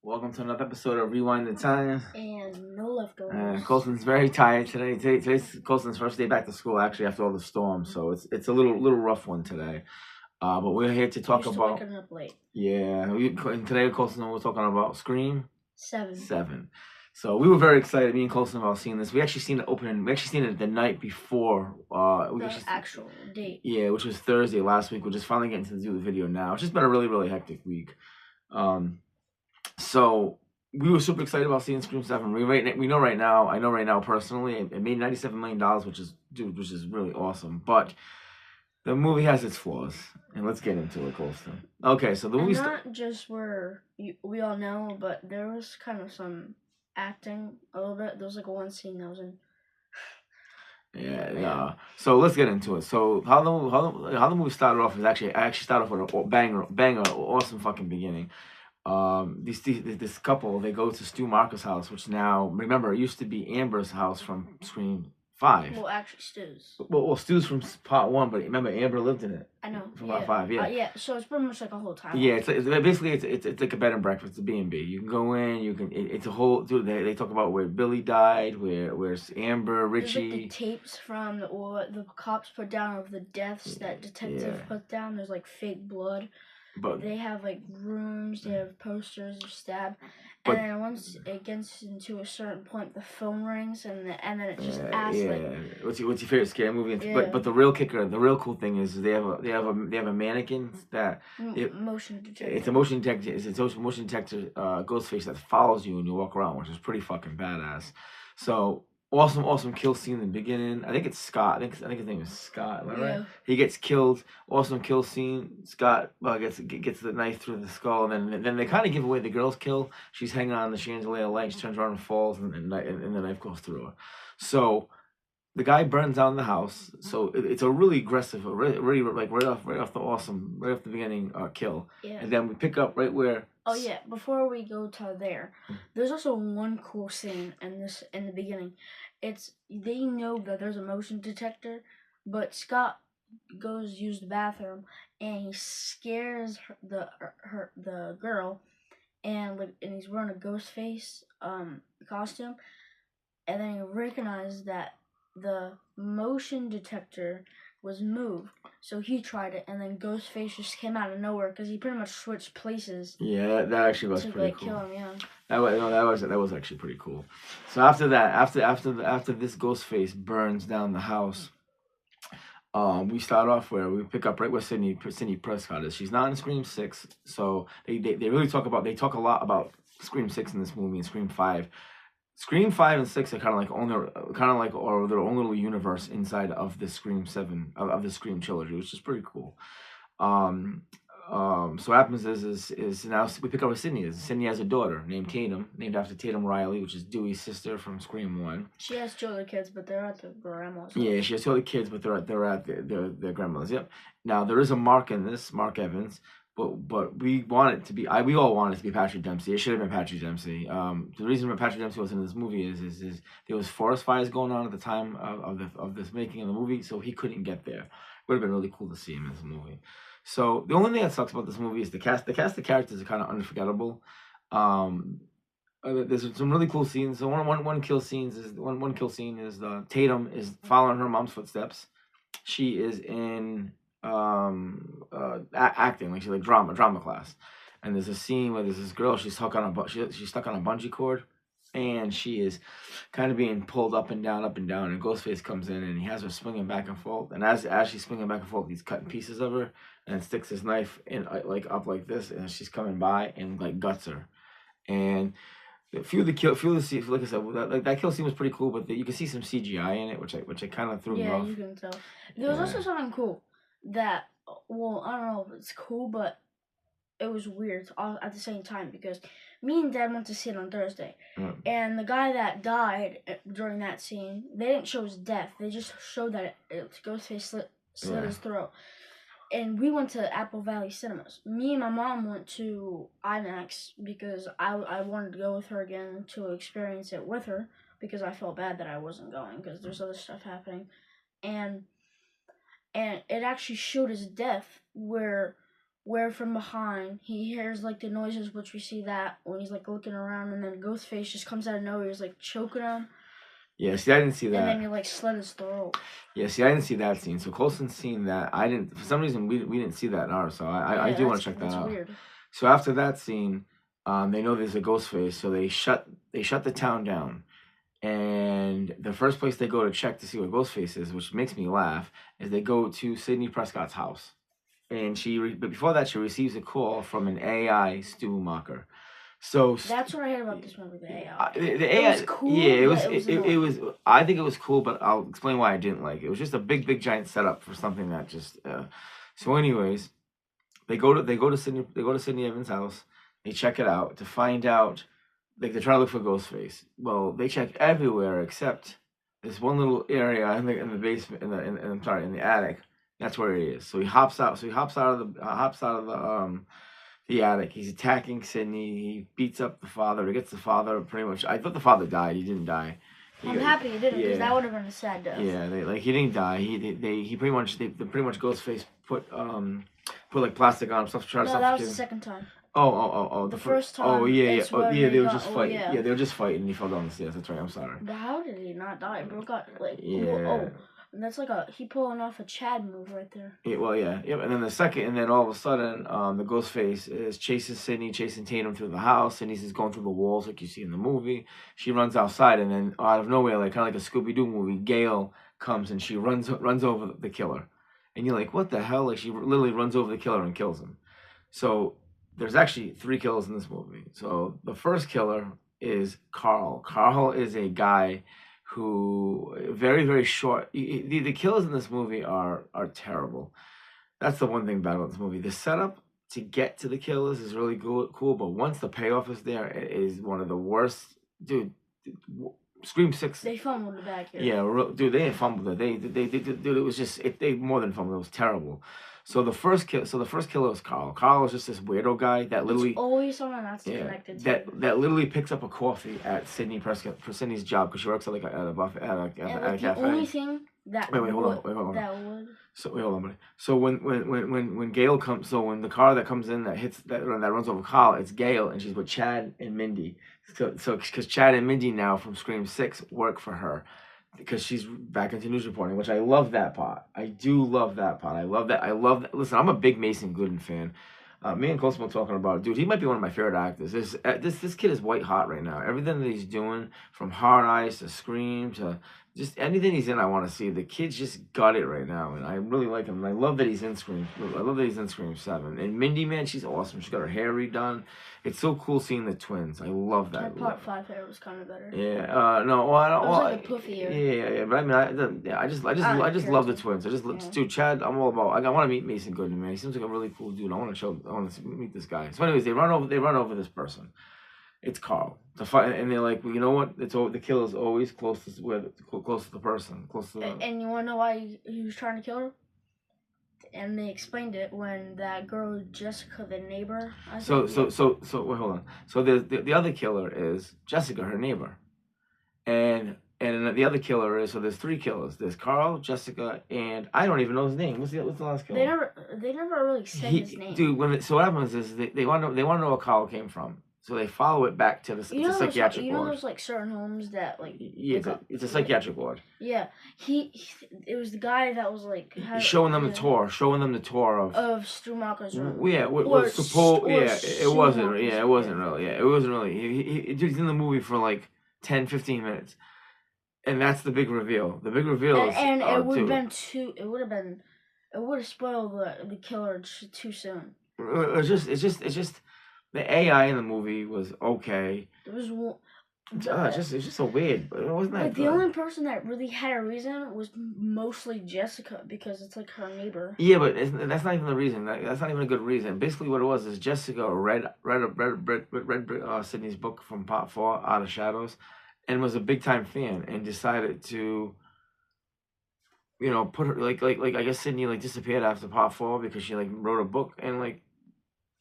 Welcome to another episode of Rewind the Time. And no leftovers. Colson's very tired today. Today's Colson's first day back to school, actually, after all the storms. So it's a little rough one today. But we're here to talk Used about. to waking up late. Yeah, and today Colson we're talking about Scream 7. 7. So we were very excited, me and Colson, about seeing this. We actually seen it opening. We actually seen it the night before. The actual date. Yeah, which was Thursday last week. We're just finally getting to do the video now. It's just been a really hectic week. So we were super excited about seeing Scream 7. We know right now. I know right now personally, it made $97 million, which is really awesome. But the movie has its flaws, and let's get into it, Colston. Okay, so the movie not just where we all know, but there was kind of some acting a little bit. There was like one scene that was in. Yeah. So let's get into it. So how the movie started off is actually started off with a banger, awesome fucking beginning. This couple, they go to Stu Marcus' house, which now, remember, it used to be Amber's house from Scream 5. Well, actually, Stu's. Well, Stu's from part 1, but remember, Amber lived in it. I know. From part 5, yeah. Yeah, so it's pretty much like a whole time. Yeah, it's like a bed and breakfast, a B&B. You can go in, it's a whole, dude, they talk about where Billy died, where's Amber, Richie. There's like the tapes from what the cops put down of the deaths that detective put down. There's like fake blood. But they have like rooms, they have posters of Stab, and then once it gets into a certain point, the phone rings, and then it just asks like, what's your favorite scary movie? Yeah. But the real kicker, the real cool thing is they have a mannequin that motion detector. It's a motion detector. It's a motion detector Ghostface that follows you when you walk around, which is pretty fucking badass. So. Awesome kill scene in the beginning. I think it's Scott. I think his name is Scott. Am I right? He gets killed. Awesome kill scene. Scott gets the knife through the skull, and then they kind of give away the girl's kill. She's hanging on the chandelier light. She turns around and falls, and the knife goes through her. So the guy burns down the house. So it's a really aggressive, really like right off the beginning kill. Yeah. And then we pick up right where. Oh yeah! Before we go to there, there's also one cool scene in the beginning. They know that there's a motion detector, but Scott goes use the bathroom and he scares the girl, and he's wearing a ghost face costume, and then he recognizes that the motion detector was moved. So he tried it, and then Ghostface just came out of nowhere because he pretty much switched places. Yeah, that actually was pretty cool. Kill him, yeah. That was actually pretty cool. So after that, after this Ghostface burns down the house, we start off where we pick up right where Sidney Prescott is. She's not in Scream 6, so they really talk a lot about Scream 6 in this movie and Scream 5. Scream 5 and 6 are kind of like or their own little universe inside of the Scream 7 of the Scream trilogy, which is pretty cool. So what happens is now we pick up with Sidney. Sidney has a daughter named Tatum, named after Tatum Riley, which is Dewey's sister from Scream 1. She has 2 other kids, but they're at their grandma's. Yeah, she has 2 other kids, but they're at their grandma's. Yep. Now there is a Mark in this, Mark Evans. But we want it to be we all want it to be Patrick Dempsey. It should have been Patrick Dempsey. The reason why Patrick Dempsey was in this movie is there was forest fires going on at the time of this making of the movie, so he couldn't get there. Would have been really cool to see him in this movie. So the only thing that sucks about this movie is the cast. The cast of characters are kind of unforgettable. There's some really cool scenes. So one kill scene is Tatum is following her mom's footsteps. She is in acting, like she's like drama class, and there's a scene where there's this girl, she's stuck on a bungee cord, and she is kind of being pulled up and down, and Ghostface comes in and he has her swinging back and forth, and as she's swinging back and forth, he's cutting pieces of her and sticks his knife in like up like this, and she's coming by and like guts her. And like I said, that kill scene was pretty cool, but you can see some CGI in it, which I kind of threw me off. Yeah, you can tell. There was also something cool that, well, I don't know if it's cool, but it was weird all at the same time, because me and Dad went to see it on Thursday, and the guy that died during that scene, they didn't show his death. They just showed that Ghostface slit his throat. And we went to Apple Valley Cinemas. Me and my mom went to IMAX because I wanted to go with her again to experience it with her, because I felt bad that I wasn't going because there's other stuff happening. And it actually showed his death, where where from behind he hears like the noises, which we see that when he's like looking around, and then Ghostface just comes out of nowhere, he's like choking him. Yeah, see, I didn't see that. And then he like slit his throat. Yeah, see, I didn't see that scene. So Coulson's seen that. I didn't. For some reason, we didn't see that in ours. So I do want to check that out. Weird. So after that scene, they know there's a Ghostface, so they shut the town down. And the first place they go to check to see what Ghostface is, which makes me laugh, is they go to Sidney Prescott's house. And but before that, she receives a call from an AI Stu Macher. So that's what I heard about this movie. The AI. The AI was cool. Yeah, it was. I think it was cool, but I'll explain why I didn't like it. It was just a big giant setup for something that just. So, anyways, they go to Sidney Evans' house. They check it out to find out. Like, they're trying to look for Ghostface. Well, they check everywhere except this one little area in the basement, in the attic. That's where he is. So he hops out. So he hops out of the attic. He's attacking Sidney. He beats up the father. He gets the father pretty much. I thought the father died. He didn't die. I'm happy he didn't, because that would have been a sad death. Yeah, he didn't die. He pretty much Ghostface put like plastic on him, stuff to try to suffocate. No, that was the second time. Oh. The first time. Oh yeah. They were just fighting. Yeah, they were just fighting. And he fell down the stairs. That's right. I'm sorry. But how did he not die? Bro got like. Yeah. And that's like he pulling off a Chad move right there. Yeah, well, yeah. Yep. And then all of a sudden, the Ghostface chasing Tatum through the house, and he's just going through the walls like you see in the movie. She runs outside, and then out of nowhere, like kind of like a Scooby-Doo movie, Gale comes and she runs over the killer, and you're like, what the hell? Like, she literally runs over the killer and kills him. So there's actually 3 killers in this movie. So the first killer is Carl. Carl is a guy who very, very short. The kills in this movie are terrible. That's the one thing bad about this movie. The setup to get to the killers is really cool, but once the payoff is there, it is one of the worst. Dude, Scream 6. They fumbled the back here. Yeah, dude, they didn't fumble it. They dude, it was just they more than fumbled. It was terrible. So the first killer was Carl. Carl was just this weirdo guy that literally. It's always someone that's connected to. That literally picks up a coffee at Sidney Prescott for Sidney's job, because she works at a buffet at a cafe. The only thing that hold on. That would. So hold on, buddy. So when Gale comes, so when the car that comes in that runs over Carl, it's Gale, and she's with Chad and Mindy. So because Chad and Mindy now from Scream 6 work for her, because she's back into news reporting, which I love that part. I do love that part. I love that. Listen, I'm a big Mason Gooden fan. Me and Coleman talking about it. Dude, he might be one of my favorite actors. This kid is white hot right now. Everything that he's doing, from Hard Eyes to Scream to just anything he's in, I want to see. The kid's just got it right now, and I really like him. And I love that he's in Scream. I love that he's in Scream 7. And Mindy, man, she's awesome. She's got her hair redone. It's so cool seeing the twins. I love that. Part 5 hair was kind of better. Yeah. No. Well, I don't. It was like a poofy hair. Yeah. But I mean, I just love the twins. Dude, Chad. I'm all about. I want to meet Mason Gooden, man. He seems like a really cool dude. I want to meet this guy. So, anyways, they run over this person. It's Carl. To fight, and they're like, well, you know what? The kill is always close to the person, close to. And you want to know why he was trying to kill her? And they explained it when that girl Jessica, the neighbor. So wait, hold on. So the other killer is Jessica, her neighbor, and the other killer is, so there's 3 killers. There's Carl, Jessica, and I don't even know his name. What's the last killer? They never really said his name. Dude, so what happens is they want to know where Carl came from. So they follow it back to the psychiatric ward. You know those like certain homes that like. Yeah, it's a psychiatric ward. Yeah, it was the guy that was like showing them the tour of Stu Macher's room. Yeah, it wasn't really. Yeah, it wasn't really. He's in the movie for like 10, 15 minutes, and that's the big reveal. The big reveal is it would have been too. It would have spoiled the killer too soon. It's just. The AI in the movie was okay. It was it's just so weird, but it wasn't that. Like the only person that really had a reason was mostly Jessica, because it's like her neighbor. Yeah, but that's not even the reason. That's not even a good reason. Basically, what it was is Jessica read Sidney's book from Part 4, Out of Shadows, and was a big time fan, and decided to. Put her like I guess Sidney disappeared after Part 4 because she wrote a book, and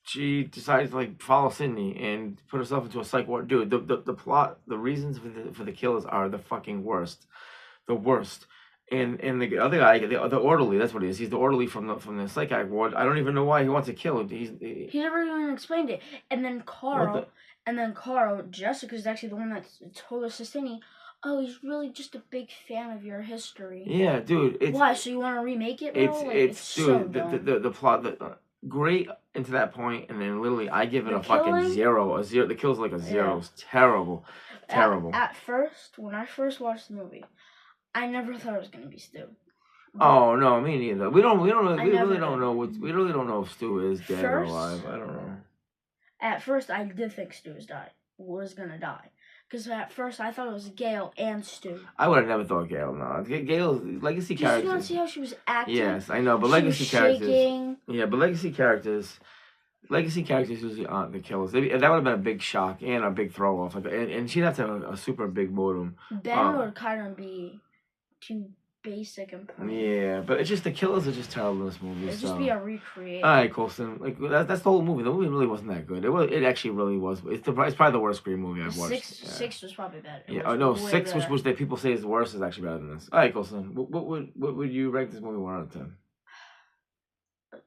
she decided to follow Sidney and put herself into a psych ward. Dude, the plot, the reasons for the killers are the fucking worst. The worst. and the other guy, the orderly, that's what he is. He's the orderly from the psychiatric ward. I don't even know why he wants to kill him. He never even explained it. And then Carl, Jessica's actually the one that told us this thing. Oh, he's really just a big fan of your history. Yeah, dude. Why? So you want to remake it? Bro? It's dude. So the plot. Great into that point, and then literally I give it a fucking zero. A zero. The kill's like a zero. It's terrible. Terrible. At first, when I first watched the movie, I never thought it was gonna be Stu. Oh no, me neither. We really don't know if Stu is dead or alive. I don't know. At first, I did think Stu was gonna die. Because at first I thought it was Gale and Stu. I would have never thought Gale. No, Gale's legacy characters. Did you not see how she was acting? Yes, I know, but she legacy was characters. Shaking. Yeah, but legacy characters usually aren't the killers. That would have been a big shock and a big throw off. And she'd have to have a super big modem. Ben or Kyron be too basic and plain. Yeah, but it's just the killers are just terrible in this movie. It'd just be a recreate. All right, Colson. Like that's the whole movie. The movie really wasn't that good. It actually really was. It's probably the worst Scream movie I've watched. Six was probably better. Yeah. No, 6, better. which people say is the worst, is actually better than this. All right, Colson. What would you rank this movie 1 out of 10?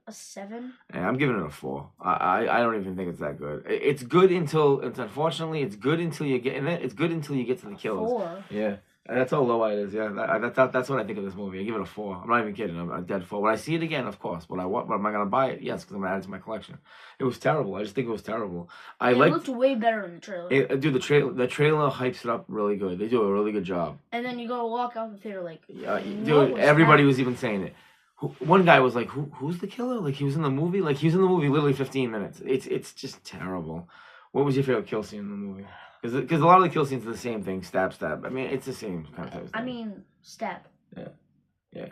A 7. Yeah, I'm giving it a 4. I don't even think it's that good. It's good unfortunately it's good until you get in it. It's good until you get to the killers. 4. Yeah. That's how low it is. Yeah, that's what I think of this movie. I give it a 4. I'm not even kidding. I'm a dead 4. When I see it again, of course. But am I gonna buy it? Yes, because I'm gonna add it to my collection. It was terrible. I just think it was terrible. It looked way better in the trailer. Dude, the trailer hypes it up really good. They do a really good job. And then you go walk out the theater like, dude, everybody was even saying it. One guy was like, "Who's the killer?" Like he was in the movie. Like he was in the movie literally 15 minutes. It's just terrible. What was your favorite kill scene in the movie? Because a lot of the kill scenes are the same thing, stab. I mean, it's the same kind of thing. I mean, stab. Yeah.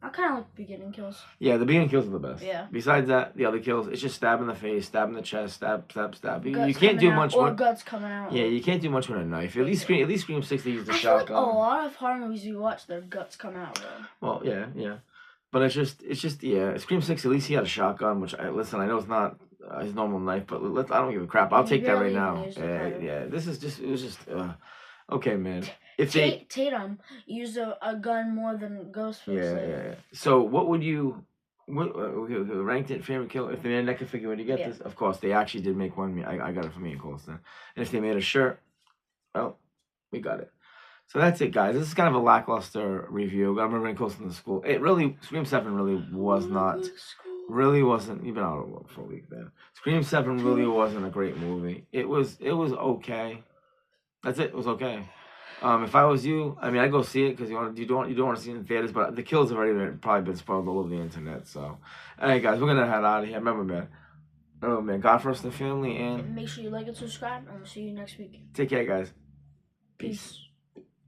I kind of like the beginning kills. Yeah, the beginning kills are the best. Yeah. Besides that, the other kills, it's just stab in the face, stab in the chest, stab. You can't do much. Or guts coming out. Yeah, you can't do much with a knife. At least Scream 6 they use the shotgun. Like a lot of horror movies you watch, their guts come out. Though. Well, yeah. But it's just Scream 6 at least he had a shotgun, which I know it's not his normal knife, but I don't give a crap. I'll take that right now. Yeah. It was just okay, man. If Tatum used a gun more than Ghostface. Yeah. So what would you ranked it favorite kill? If they made a NECA figure, when you get this, of course they actually did make one. I got it for me and Colson. And if they made a shirt, well, we got it. So that's it, guys. This is kind of a lackluster review. I remember Colson in school. Scream 7 really was not. Really wasn't. You've been out of work for a week there. Scream 7 really wasn't a great movie. It was okay. That's it. It was okay. If I was you, I mean, I'd go see it because you don't want to see it in theaters. But the kills have probably been spoiled all over the internet. So, all right, guys, we're gonna head out of here. Remember, man, God first and family, and make sure you like and subscribe. And we'll see you next week. Take care, guys. Peace.